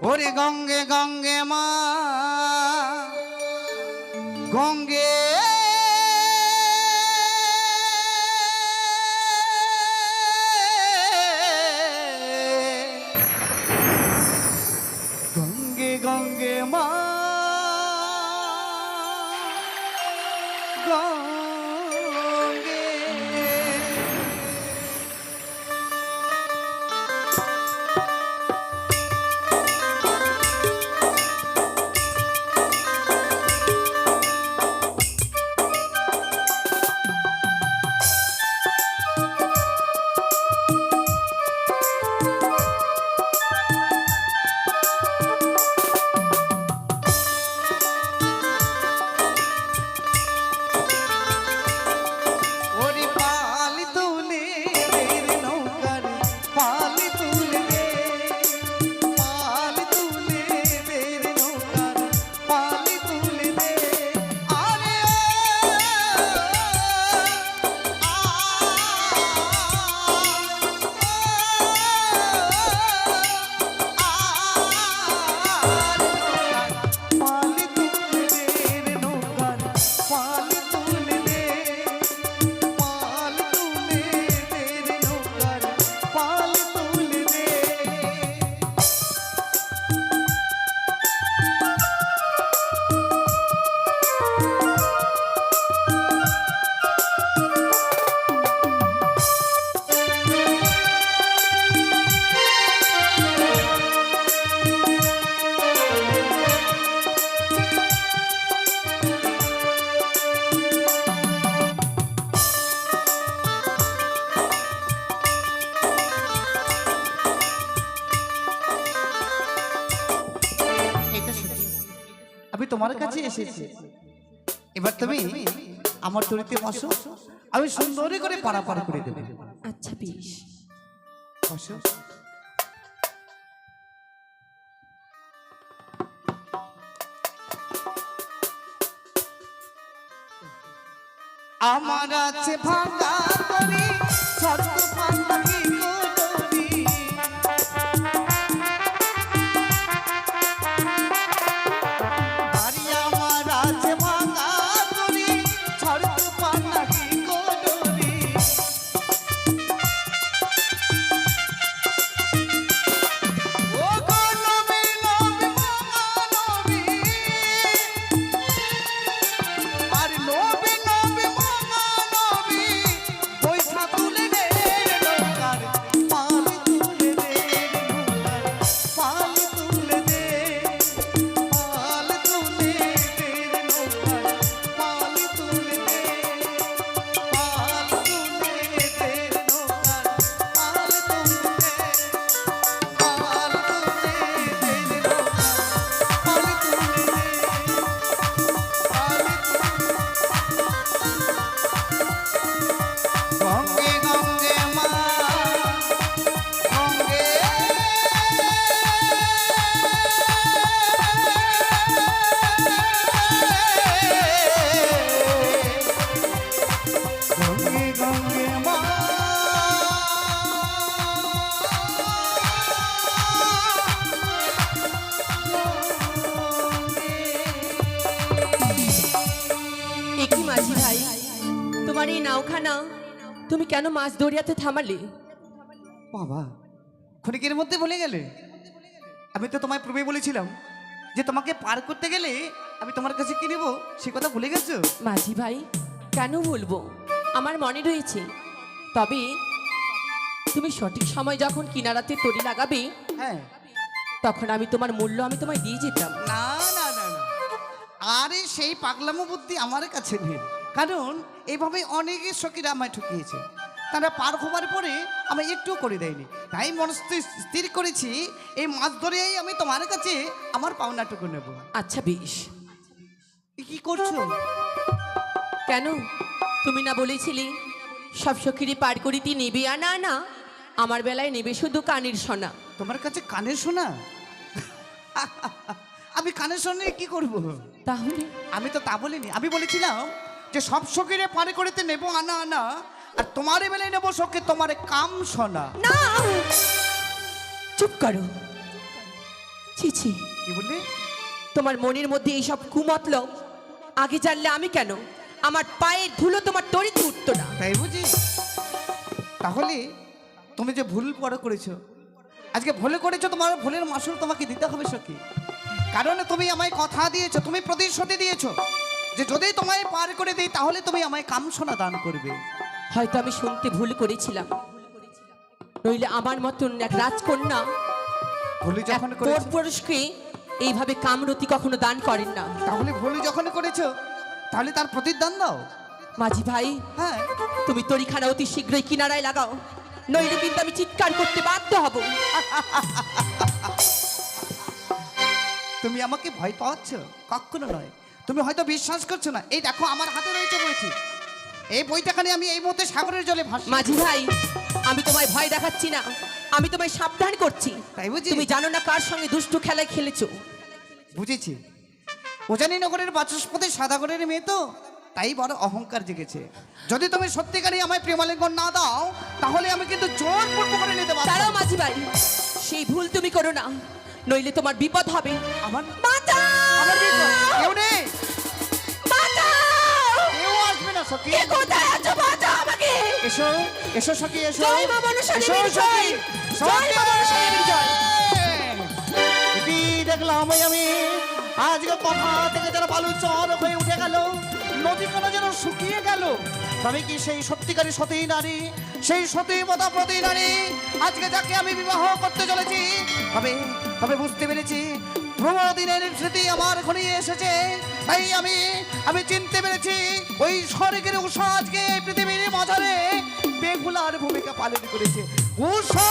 ওরে গঙ্গে গঙ্গে মা গঙ্গে গঙ্গে গঙ্গে মা গঙ্গে আমি তোমার কাছে এসেছি, এবার তুমি আমার তরিতে বসো, আমি সুন্দর করে পারাপার করে দেব। আচ্ছা বেশ। বসো। আমার আছে ভাঙা তরি শর্ত পান্ডাকি গোদরি, বাড়ি আমার আছে ভাঙা তরি শর্ত পান্ডাকি গোদরি, ও গো নবী নবী মহানবী, আর নবী নবী মহানবী বৈঠা তুলে রে নৌকার পাল তুলে রে নৌকার পাল তুলে দে, পাল তুলে দে নৌকার পাল তুলে দে, পাল তুলে দে নৌকার পাল তুলে দে, পাল তুলে দে নৌকার পাল তুলে দে, গঙ্গে গঙ্গে মা গঙ্গে গঙ্গে গঙ্গে মা একই মাঝি ভাই, তোমার এই নাওখানা তুমি কেন মাছ দরিয়াতে থামালে? বাবা ক্ষণিকের মধ্যে বলে গেলে, আমি তো তোমায় পূর্বে বলেছিলাম যে তোমাকে পার করতে গেলে আমি তোমার কাছে কি নেবো, সে কথা ভুলে গেছো? মাঝি ভাই কেন বলবো, আমার মনে রয়েছে। তবে তুমি সঠিক সময় যখন কিনারাতে তরি লাগাবে, হ্যাঁ। তখন আমি তোমার মূল্য আমি তোমায় দিয়ে যেতাম। না না না না, আরে সেই পাগলামো বুদ্ধি আমার কাছে নেই, কারণ এইভাবে অনেকে সখীরা আমায় ঠকিয়েছে, তারা পার হবার পরে আমি একটু করে দেয়নি, তাই মনস্থ স্থির করেছি এই মাছ ধরেই আমি তোমার কাছে আমার পাওনাটুকু নেব। আচ্ছা বেশ। কি করছো? কেন তুমি না বলেছিলে সব সখীরে পার করিতে নেবে আনা আনা, আমার বেলায় নেবে শুধু কানের সোনা। তোমার কাছে কানের শোনা? আমি কানের শোনা কি করব? তাহলে আমি তো তা বলিনি, আমি বলেছিলাম যে সব সখীরে পারে করিতে নেব আনা আনা, আর তোমার বেলায় নেব সখী তোমার কাম শোনা। না, চুপ করো। ছি ছি, কি বললি? তোমার মনের মধ্যে এইসব কুমতলব আগে জানলে আমি কেন, আমার পায়ের ধুলো তোমার তরিতে উঠতো না। তাই বুঝি? তাহলে তুমি যে ভুল পরে করেছো, আজকে ভুলে করেছো, তোমার ভুলের মাসুল তোমাকে দিতে হবে সখী। কারণ তুমি আমায় কথা দিয়েছো, তুমি প্রতিশ্রুতি দিয়েছো যে যদি তোমায় পার করে দিই তাহলে তুমি আমায় কামসোনা দান করবে। হয়তো আমি শুনতে ভুল করেছিলাম, নইলে আমার মতন এক রাজকন্যা ভুল এক যখন করেছো, পুরুষকে এইভাবে কামরতি কখনো দান করেন না। তাহলে ভুল যখন করেছো তাহলে তার প্রতিদান দাও। মাঝি ভাই, হ্যাঁ, তুমি তরিখানা অতি শীঘ্রই কিনারায় লাগাও, নইলে কিন্তু আমি চিৎকার করতে বাধ্য হব। তুমি আমাকে ভয় পাচ্ছ? কখনো নয়। তুমি হয়তো বিশ্বাস করছো না। এই দেখো আমার হাতে রয়েছে বইটি, এই বইটাখানে আমি এই মুহূর্তে সাগরের জলে ভাসি। মাঝি ভাই, আমি তোমায় ভয় দেখাচ্ছি না, আমি তোমায় সাবধান করছি। তাই বুঝি? তুমি জানো না কার সঙ্গে দুষ্টু খেলায় খেলেছো। বুঝেছি। উজানিনগরের বাচস্পতি সাদাগরের মেয়ে তো, তাই বড় অহংকার জেগেছে। যদি তুমি সত্যিকারই আমায় প্রেমালিঙ্গন না দাও তাহলে আমি কিন্তু জোরপূর্বক করে নিতে পারবো। দাঁড়াও মাঝি ভাই, সেই ভুল তুমি করো না, নইলে তোমার বিপদ হবে। আমার বাঁচাও! আমার বিপদ? কেউ নেই, বাঁচাও! কেউ আসবে না সখী। কে কোথায় আছো? বাঁচাও আমাকে! এসো এসো সখী, এসো। জয় মা মনসা এসো দেবীর সখী। জয়! জয় মা মনসা দেবীর জয়! এটি দেখলাম আমি আজকে কথা থেকে যেন বালু চর হয়ে উঠে গেল, নদী কোনো যেন শুকিয়ে গেল। তবে কি সেই সত্যিকারী সতী নারী, সেই সতীমতা প্রতি নারী আজকে যাকে আমি বিবাহ করতে চলেছি? তবে তবে বুঝতে পেরেছি প্রমোদিনের স্মৃতি আমার ঘনিয়ে এসেছে। তাই আমি চিনতে পেরেছি ওই স্বর্গের উষা আজকে পৃথিবীর মাঝারে বেগুলার ভূমিকা পালন করেছে। উষা!